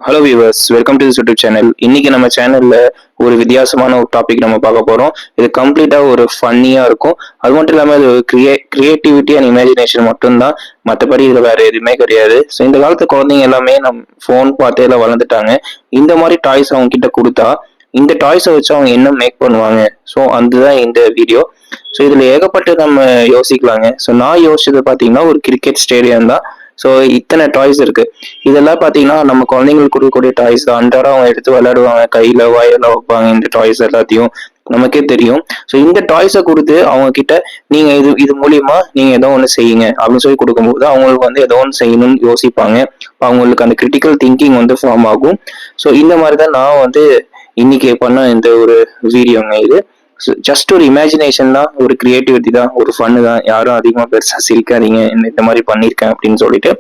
Hello viewers, welcome to YouTube channel. இன்னைக்கு நம்ம சேனல்ல ஒரு வித்தியாசமான ஒரு டாபிக் நம்ம பார்க்க போறோம். இது கம்ப்ளீட்டா ஒரு ஃபன்னியா இருக்கும். அது மட்டும் இல்லாம இது கிரியேட்டிவிட்டி அண்ட் இமேஜினேஷன் மட்டும்தான். மற்றபடி இதுல வேற எதுவுமே கிடையாது. ஸோ இந்த காலத்து குழந்தைங்க எல்லாமே ஃபோன் பார்த்தே எல்லாம் வளர்ந்துட்டாங்க. இந்த மாதிரி டாய்ஸ் அவங்க கிட்ட கொடுத்தா இந்த டாய்ஸை வச்சு அவங்க என்ன மேக் பண்ணுவாங்க? ஸோ அதுதான் இந்த வீடியோ. ஸோ இதுல ஏகப்பட்டு நம்ம யோசிக்கலாங்க. ஸோ நான் யோசிச்சது பார்த்தீங்கன்னா ஒரு கிரிக்கெட் ஸ்டேடியம் தான். ஸோ இத்தனை டாய்ஸ் இருக்கு. இதெல்லாம் பாத்தீங்கன்னா நம்ம குழந்தைங்களுக்கு கொடுக்கக்கூடிய டாய்ஸ் தான். அன்றாடம் அவங்க எடுத்து விளையாடுவாங்க, கையில வாயில வைப்பாங்க இந்த டாய்ஸ் எல்லாத்தையும். நமக்கே தெரியும். ஸோ இந்த டாய்ஸை கொடுத்து அவங்க கிட்ட நீங்க இது மூலியமா நீங்க ஏதோ ஒன்று செய்யுங்க அப்படின்னு சொல்லி கொடுக்கும்போது அவங்களுக்கு வந்து ஏதோ ஒன்று செய்யணும்னு யோசிப்பாங்க. அவங்களுக்கு அந்த கிரிட்டிக்கல் திங்கிங் வந்து ஃபார்ம் ஆகும். ஸோ இந்த மாதிரி தான் நான் வந்து இன்னைக்கு பண்ண இந்த ஒரு வீடியோங்க இது. ஜஸ்ட் ஒரு இமேஜினேஷன் தான், ஒரு கிரியேட்டிவிட்டி தான், ஒரு ஃபன்னு தான். யாரும் அதிகமா பெருசா சிரிக்காதீங்க இந்த மாதிரி பண்ணியிருக்கேன் அப்படின்னு சொல்லிட்டு.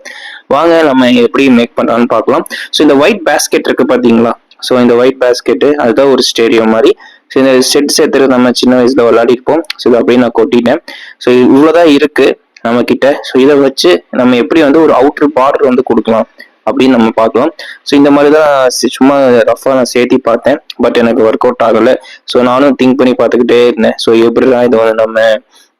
வாங்க நம்ம எப்படி மேக் பண்றான்னு பார்க்கலாம். ஸோ இந்த ஒயிட் பேஸ்கெட் இருக்கு பாத்தீங்களா? ஸோ இந்த ஒயிட் பேஸ்கெட்டு அதுதான் ஒரு ஸ்டேடியம் மாதிரி. ஸோ இந்த செட் சேர்த்துட்டு நம்ம சின்ன வயசுல விளையாடிருப்போம். ஸோ இதை அப்படியே நான் கொட்டிட்டேன். ஸோ இவ்வளவுதான் இருக்கு நம்ம கிட்ட. ஸோ இதை வச்சு நம்ம எப்படி வந்து ஒரு அவுட்டர் பார்டர் வந்து கொடுக்கலாம் அப்படின்னு நம்ம பார்க்கலாம். ஸோ இந்த மாதிரி தான் சும்மா ரஃபாக நான் சேர்த்தி பார்த்தேன். பட் எனக்கு ஒர்க் அவுட் ஆகலை. ஸோ நானும் திங்க் பண்ணி பார்த்துக்கிட்டே இருந்தேன். ஸோ எப்படிதான் இதை வந்து நம்ம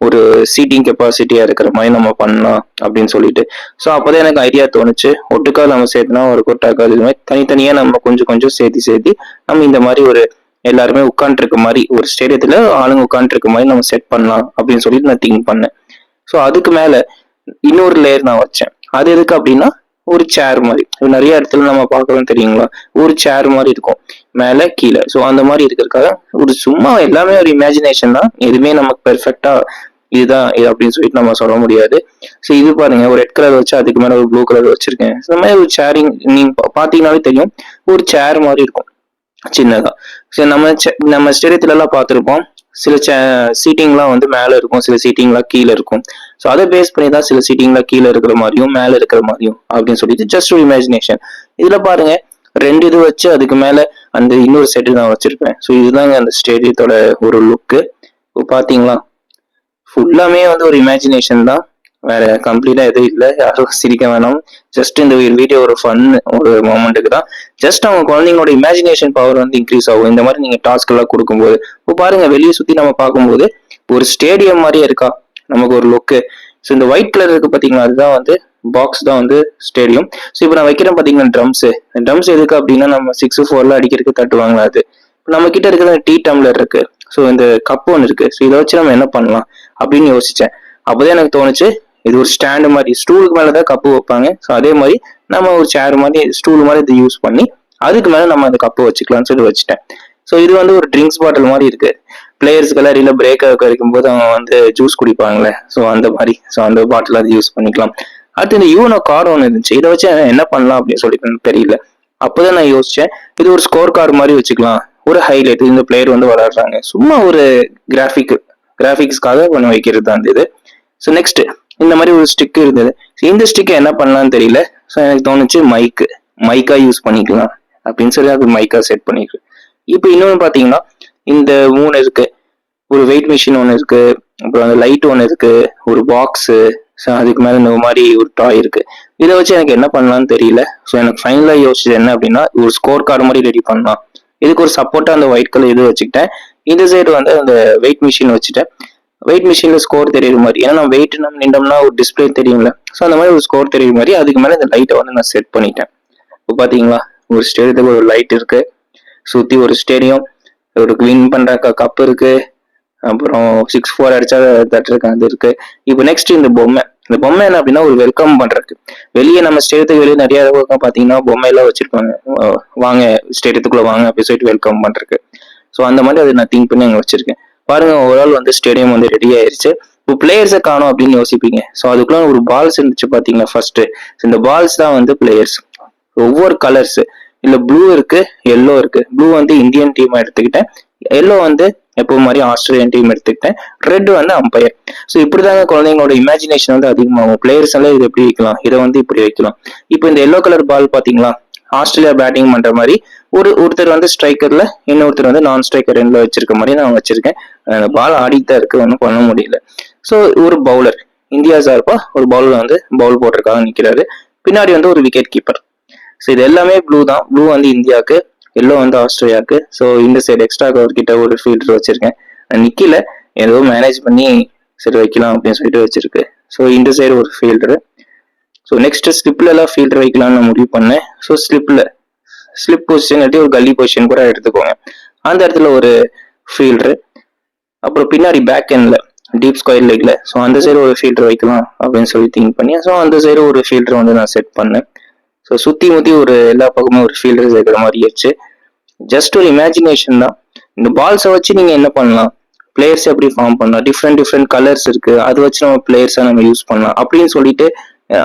ஒரு சீட்டிங் கெப்பாசிட்டியா இருக்கிற மாதிரி நம்ம பண்ணலாம் அப்படின்னு சொல்லிட்டு. ஸோ அப்போதான் எனக்கு ஐடியா தோணுச்சு, ஒட்டுக்கா நம்ம சேர்த்துனா ஒர்க் அவுட் ஆகாது. இது மாதிரி தனித்தனியாக நம்ம கொஞ்சம் கொஞ்சம் சேர்த்தி நம்ம இந்த மாதிரி ஒரு எல்லாருமே உட்காந்துருக்க மாதிரி ஒரு ஸ்டேடியத்தில் ஆளுங்க உட்காந்துருக்க மாதிரி நம்ம செட் பண்ணலாம் அப்படின்னு சொல்லிட்டு நான் திங்க் பண்ணேன். ஸோ அதுக்கு மேலே இன்னொரு லேயர் நான் வச்சேன். அது எதுக்கு அப்படின்னா ஒரு சேர் மாதிரி. நிறைய இடத்துல நம்ம பார்க்கலாம் தெரியுங்களா, ஒரு சேர் மாதிரி இருக்கும் மேல கீழே. ஸோ அந்த மாதிரி இருக்கிறதுக்காக ஒரு சும்மா எல்லாமே ஒரு இமேஜினேஷன் தான். எதுவுமே நமக்கு பெர்ஃபெக்டா இதுதான் இது அப்படின்னு சொல்லிட்டு நம்ம சொல்ல முடியாது. ஸோ இது பாருங்க, ஒரு ரெட் கலர் வச்சு அதுக்கு மேல ஒரு ப்ளூ கலர் வச்சிருக்கேன். இந்த மாதிரி ஒரு சேரிங் நீங்க பாத்தீங்கன்னாலே தெரியும், ஒரு சேர் மாதிரி இருக்கும் சின்னதா. ஸோ நம்ம ஸ்டேடியத்துல எல்லாம் பார்த்துருப்போம், சில சீட்டிங்லாம் வந்து மேல இருக்கும், சில சீட்டிங்லாம் கீழே இருக்கும். ஸோ அதை பேஸ் பண்ணி தான் சில சீட்டிங்லாம் கீழே இருக்கிற மாதிரியும் மேல இருக்கிற மாதிரியும் அப்படின்னு சொல்லிட்டு ஜஸ்ட் ஒரு இமேஜினேஷன். இதுல பாருங்க, ரெண்டு இது வச்சு அதுக்கு மேல அந்த இன்னொரு செட்டு நான் வச்சிருப்பேன். ஸோ இதுதாங்க அந்த ஸ்டேடியத்தோட ஒரு லுக்கு. பாத்தீங்களா, ஃபுல்லாமே வந்து ஒரு இமேஜினேஷன் தான், வேற கம்ப்ளீட்டா எதுவும் இல்லை. யாரும் சிரிக்க வேணாம். ஜஸ்ட் இந்த வீடியோ ஒரு ஃபன் ஒரு மொமெண்ட்டுக்கு தான். ஜஸ்ட் அவங்க குழந்தைங்களோட இமேஜினேஷன் பவர் வந்து இன்க்ரீஸ் ஆகும் இந்த மாதிரி நீங்க டாஸ்க் எல்லாம் கொடுக்கும்போது. இப்போ பாருங்க, வெளியே சுத்தி நம்ம பார்க்கும்போது ஒரு ஸ்டேடியம் மாதிரியே இருக்கா நமக்கு ஒரு லுக்கு. ஸோ இந்த ஒயிட் கலர் இருக்கு பாத்தீங்களா, அதுதான் வந்து பாக்ஸ் தான் வந்து ஸ்டேடியம். ஸோ இப்போ நான் வைக்கிறேன் பாத்தீங்கன்னா ட்ரம்ஸ் எதுக்கு அப்படின்னா நம்ம 6-4 அடிக்கிறதுக்கு தட்டுவாங்களா அது. நம்ம கிட்ட இருக்கிற டீ டம்ளர் இருக்கு. ஸோ இந்த கப் ஒன்று இருக்கு. ஸோ இதை வச்சு நம்ம என்ன பண்ணலாம் அப்படின்னு யோசிச்சேன். அப்போதான் எனக்கு தோணுச்சு, இது ஒரு ஸ்டாண்டு மாதிரி, ஸ்டூலுக்கு மேலதான் கப்பு வைப்பாங்க. ஸோ அதே மாதிரி நம்ம ஒரு சேர் மாதிரி ஸ்டூல் மாதிரி இதை யூஸ் பண்ணி அதுக்கு மேல நம்ம அந்த கப்பு வச்சுக்கலாம்னு சொல்லி வச்சுட்டேன். ஸோ இது வந்து ஒரு ட்ரிங்க்ஸ் பாட்டில் மாதிரி இருக்கு. பிளேயர்ஸ்க்கெல்லாம் இல்லை பிரேக் வைக்கும் போது அவங்க வந்து ஜூஸ் குடிப்பாங்களே, ஸோ அந்த மாதிரி. ஸோ அந்த பாட்டில் அதை யூஸ் பண்ணிக்கலாம். அடுத்து இந்த யூனோ கார்டு ஒன்று இருந்துச்சு. இதை வச்சு என்ன பண்ணலாம் அப்படின்னு சொல்லிட்டு தெரியல. அப்போதான் நான் யோசிச்சேன், இது ஒரு ஸ்கோர் கார்டு மாதிரி வச்சுக்கலாம். ஒரு ஹைலைட், இந்த பிளேயர் வந்து விளையாடுறாங்க, சும்மா ஒரு கிராஃபிக்ஸ்க்காக பண்ண வைக்கிறது தான் இது. ஸோ நெக்ஸ்ட் இந்த மாதிரி ஒரு ஸ்டிக் இருந்தது. இந்த ஸ்டிக்கை என்ன பண்ணலாம்னு தெரியல. ஸோ எனக்கு தோணுச்சு மைக்கா யூஸ் பண்ணிக்கலாம் அப்படின்னு சொல்லி அது மைக்கா செட் பண்ணிருக்கு. இப்போ இன்னொன்று பார்த்தீங்கன்னா, இந்த 3 இருக்கு. ஒரு வெயிட் மிஷின் ஒன்று இருக்கு, அப்புறம் அந்த லைட் ஒன்று இருக்கு, ஒரு பாக்ஸு, ஸோ அதுக்கு மேலே இந்த மாதிரி ஒரு டாய் இருக்கு. இதை வச்சு எனக்கு என்ன பண்ணலாம்னு தெரியல. ஸோ எனக்கு ஃபைனலாக யோசிச்சது என்ன அப்படின்னா, ஒரு ஸ்கோர் கார்டு மாதிரி ரெடி பண்ணலாம். இதுக்கு ஒரு சப்போர்ட்டா அந்த ஒயிட் கலர் இது வச்சுக்கிட்டேன். இந்த சைடு வந்து அந்த வெயிட் மிஷின் வச்சுட்டேன். வெயிட் மிஷின்ல ஸ்கோர் தெரியுற மாதிரி, ஏன்னா நம்ம வெயிட் நம்ம நின்றோம்னா ஒரு டிஸ்பிளே தெரியும்ல. ஸோ அந்த மாதிரி ஒரு ஸ்கோர் தெரியுற மாதிரி அதுக்கு மேலே இந்த லைட்டை வந்து நான் செட் பண்ணிட்டேன். இப்போ பார்த்தீங்களா, ஒரு ஸ்டேடியத்துக்கு ஒரு லைட் இருக்கு, சுற்றி ஒரு ஸ்டேடியம், ஒரு வின் பண்ற கப் இருக்கு, அப்புறம் 6-4 அடிச்சா தட்டுருக்கு அது இருக்கு. இப்போ நெக்ஸ்ட் இந்த பொம்மை என்ன அப்படின்னா, ஒரு வெல்கம் பண்றதுக்கு. வெளியே நம்ம ஸ்டேடியத்துக்கு வெளியே நிறைய பக்கம் பார்த்தீங்கன்னா பொம்மை எல்லாம் வச்சிருப்பாங்க, வாங்க ஸ்டேடியத்துக்குள்ள வாங்க அப்படி சொல்லிட்டு வெல்கம் பண்றதுக்கு. ஸோ அந்த மாதிரி அதை நான் திங்க் பண்ணி அங்கே வச்சிருக்கேன். பாருங்க, ஓவரால் வந்து ஸ்டேடியம் வந்து ரெடி ஆயிருச்சு. இப்போ பிளேயர்ஸை காணும் அப்படின்னு யோசிப்பீங்க. ஸோ அதுக்குள்ள ஒரு பால்ஸ் இருந்துச்சு பாத்தீங்களா ஃபர்ஸ்ட். இந்த பால்ஸ் தான் வந்து பிளேயர்ஸ். ஒவ்வொரு கலர்ஸ், இல்ல ப்ளூ இருக்கு, எல்லோ இருக்கு. ப்ளூ வந்து இந்தியன் டீம் எடுத்துக்கிட்டேன், எல்லோ வந்து எப்போ மாதிரி ஆஸ்திரேலியன் டீம் எடுத்துக்கிட்டேன், ரெட் வந்து அம்பையர். ஸோ இப்படிதாங்க குழந்தைங்களோட இமேஜினேஷன் வந்து அதிகமாகும். பிளேயர்ஸ் எல்லாம் இது எப்படி வைக்கலாம், இதை வந்து இப்படி வைக்கலாம். இப்போ இந்த எல்லோ கலர் பால் பாத்தீங்களா, ஆஸ்திரேலியா பேட்டிங் பண்ற மாதிரி ஒருத்தர் வந்து ஸ்ட்ரைக்கர்ல, இன்னொருத்தர் வந்து நான் ஸ்ட்ரைக்கர் ரெண்டுல வச்சிருக்க மாதிரி நான் வச்சிருக்கேன். பால் ஆடித்தான் இருக்கு, ஒன்றும் பண்ண முடியல. ஸோ ஒரு பவுலர், இந்தியா சார்பா ஒரு பவுலர் வந்து பவுல் போடுறதுக்காக நிக்கிறாரு. பின்னாடி வந்து ஒரு விக்கெட் கீப்பர். ஸோ இது எல்லாமே ப்ளூ தான். ப்ளூ வந்து இந்தியாவுக்கு, எல்லோ வந்து ஆஸ்திரேலியாவுக்கு. ஸோ இந்த சைடு எக்ஸ்ட்ரா கவர் கிட்ட ஒரு ஃபீல்டர் வச்சிருக்கேன். நிக்கல, ஏதோ மேனேஜ் பண்ணி சரி வைக்கலாம் அப்படின்னு சொல்லிட்டு வச்சிருக்கு. ஸோ இந்த சைடு ஒரு ஃபீல்டரு. ஸோ நெக்ஸ்ட் ஸ்லிப்ல எல்லாம் ஃபீல்டர் வைக்கலாம்னு நான் முடிவு பண்ணேன். ஸோ ஸ்லிப் பொசிஷன் ஒரு கல்லி பொசிஷன் கூட எடுத்துக்கோங்க. அந்த இடத்துல ஒரு ஃபீல்டரு. அப்புறம் பின்னாடி பேக் எண்ட்ல டீப் ஸ்கொயர் லெக்ல ஸோ அந்த சைடு ஒரு ஃபீல்டர் வைக்கலாம் அப்படின்னு சொல்லி திங்க் பண்ணி ஸோ அந்த சைடு ஒரு ஃபீல்டர் வந்து நான் செட் பண்ணேன். ஸோ சுத்தி முத்தி ஒரு எல்லா பக்கமும் ஒரு ஃபீல்டர் சேர்க்கிற மாதிரி ஆச்சு. ஜஸ்ட் ஒரு இமேஜினேஷன் தான். இந்த பால்ஸை வச்சு நீங்க என்ன பண்ணலாம், பிளேயர்ஸ் எப்படி ஃபார்ம் பண்ணலாம், டிஃப்ரெண்ட் கலர்ஸ் இருக்கு, அதை வச்சு நம்ம பிளேயர்ஸா நம்ம யூஸ் பண்ணலாம் அப்படின்னு சொல்லிட்டு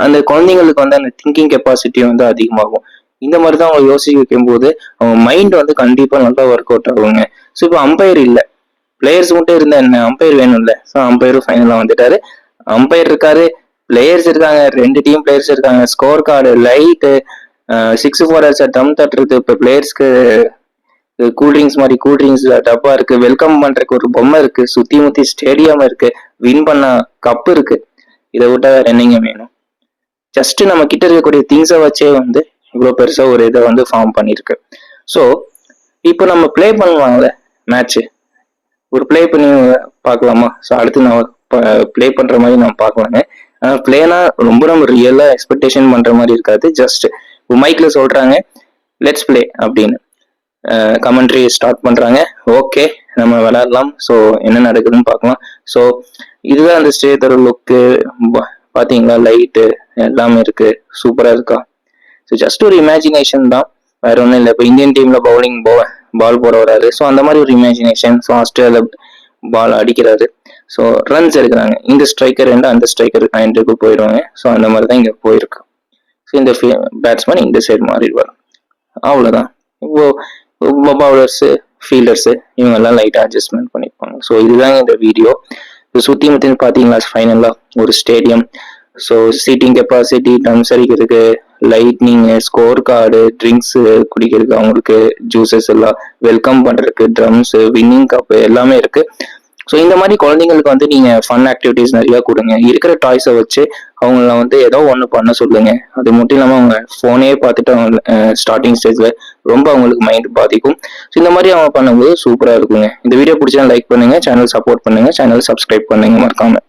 அந்த குழந்தைங்களுக்கு வந்து அந்த திங்கிங் கெப்பாசிட்டி வந்து அதிகமாகும். இந்த மாதிரி தான் அவங்க யோசிக்க வைக்கும் போது அவங்க மைண்ட் வந்து கண்டிப்பா நல்லா ஒர்க் அவுட் ஆகுங்க. ஸோ இப்போ அம்பையர் இல்லை, பிளேயர்ஸ் மட்டும் இருந்தா என்ன, அம்பையர் வேணும்ல. ஸோ அம்பையரும் ஃபைனலா வந்துட்டாரு. அம்பையர் இருக்காரு, பிளேயர்ஸ் இருக்காங்க, 2 டீம் பிளேயர்ஸ் இருக்காங்க, ஸ்கோர் கார்டு, லைட்டு, 6-4 அடிச்சா டம் தட்டுறது, இப்போ பிளேயர்ஸ்க்கு கூல்ட்ரிங்க்ஸ் மாதிரி கூல்ட்ரிங்க்ஸ் டப்பா இருக்கு, வெல்கம் பண்றதுக்கு ஒரு பொம்மை இருக்கு, சுத்தி முத்தி ஸ்டேடியம் இருக்கு, வின் பண்ண கப் இருக்கு. இதை விட்டா வேற என்னங்க வேணும்? ஜஸ்ட் நம்ம கிட்ட இருக்கக்கூடிய திங்ஸை வச்சே வந்து இவ்வளவு பெருசா ஒரு இதை வந்து ஃபார்ம் பண்ணிருக்கு. ஸோ இப்போ நம்ம பிளே பண்ணுவாங்கல்ல மேட்ச், ஒரு பிளே பண்ணி பார்க்கலாமா? ஸோ அடுத்து நான் பிளே பண்ற மாதிரி நான் பார்க்கலாங்க. பிளேனா ரொம்ப நம்ம ரியலா எக்ஸ்பெக்டேஷன் பண்ற மாதிரி இருக்காது. ஜஸ்ட் மைக்ல சொல்றாங்க லெட்ஸ் பிளே அப்படின்னு, கமெண்ட்ரி ஸ்டார்ட் பண்றாங்க. ஓகே, நம்ம விளையாடலாம். ஸோ என்ன நடக்குதுன்னு பார்க்கலாம். ஸோ இதுதான் அந்த ஸ்டேஜோட லுக்கு. பாத்தீங்களா, லைட்டு எல்லாமே இருக்கு, சூப்பரா இருக்கா? ஸோ ஜஸ்ட் ஒரு இமேஜினேஷன் தான், வேற ஒன்றும் இல்லை. இப்போ இந்தியன் டீம்ல பவுலிங் பால் போட வராரு. ஸோ அந்த மாதிரி ஒரு இமேஜினேஷன். ஸோ ஆஸ்திரேலியா பால் அடிக்கிறாரு, ஸோ ரன்ஸ் எடுக்கிறாங்க. இந்த ஸ்ட்ரைக்கர் அந்த ஸ்ட்ரைக்கர் எண்டுக்கு போயிடுவாங்க. ஸோ அந்த மாதிரி தான் இங்க போயிருக்கு. ஸோ இந்த பேட்ஸ்மேன் இந்த சைடு மாறிடுவார். அவ்வளோதான். இப்போ பவுலர்ஸ், ஃபீல்டர்ஸ் இவங்க எல்லாம் லைட்டா அட்ஜஸ்ட்மெண்ட் பண்ணிருப்பாங்க. ஸோ இதுதாங்க இந்த வீடியோ. சுத்தி முத்தி பாத்தீங்களா, ஃபைனலா ஒரு stadium. So seating capacity, drums அடிக்கிறதுக்கு, லைட்னிங், ஸ்கோர் கார்டு, ட்ரிங்க்ஸ் குடிக்கிறதுக்கு, அவங்களுக்கு ஜூசஸ் எல்லாம், வெல்கம் பண்றதுக்கு ட்ரம்ஸ், வின்னிங் கப் எல்லாமே இருக்கு. ஸோ இந்த மாதிரி குழந்தைங்களுக்கு வந்து நீங்க ஃபன் ஆக்டிவிட்டிஸ் நிறைய கொடுங்க. இருக்கிற டாய்ஸை வச்சு அவங்கள வந்து ஏதோ ஒன்று பண்ண சொல்லுங்க. அது மட்டும் இல்லாமல் அவங்க ஃபோனே பார்த்துட்டு அவங்க ஸ்டார்டிங் ஸ்டேஜ்ல ரொம்ப அவங்களுக்கு மைண்ட் பாதிக்கும். ஸோ இந்த மாதிரி அவங்க பண்ணும்போது சூப்பராக இருக்குங்க. இந்த வீடியோ பிடிச்சா லைக் பண்ணுங்க, சேனல் சப்போர்ட் பண்ணுங்க, சேனல் சப்ஸ்கிரைப் பண்ணுங்க மறக்காம.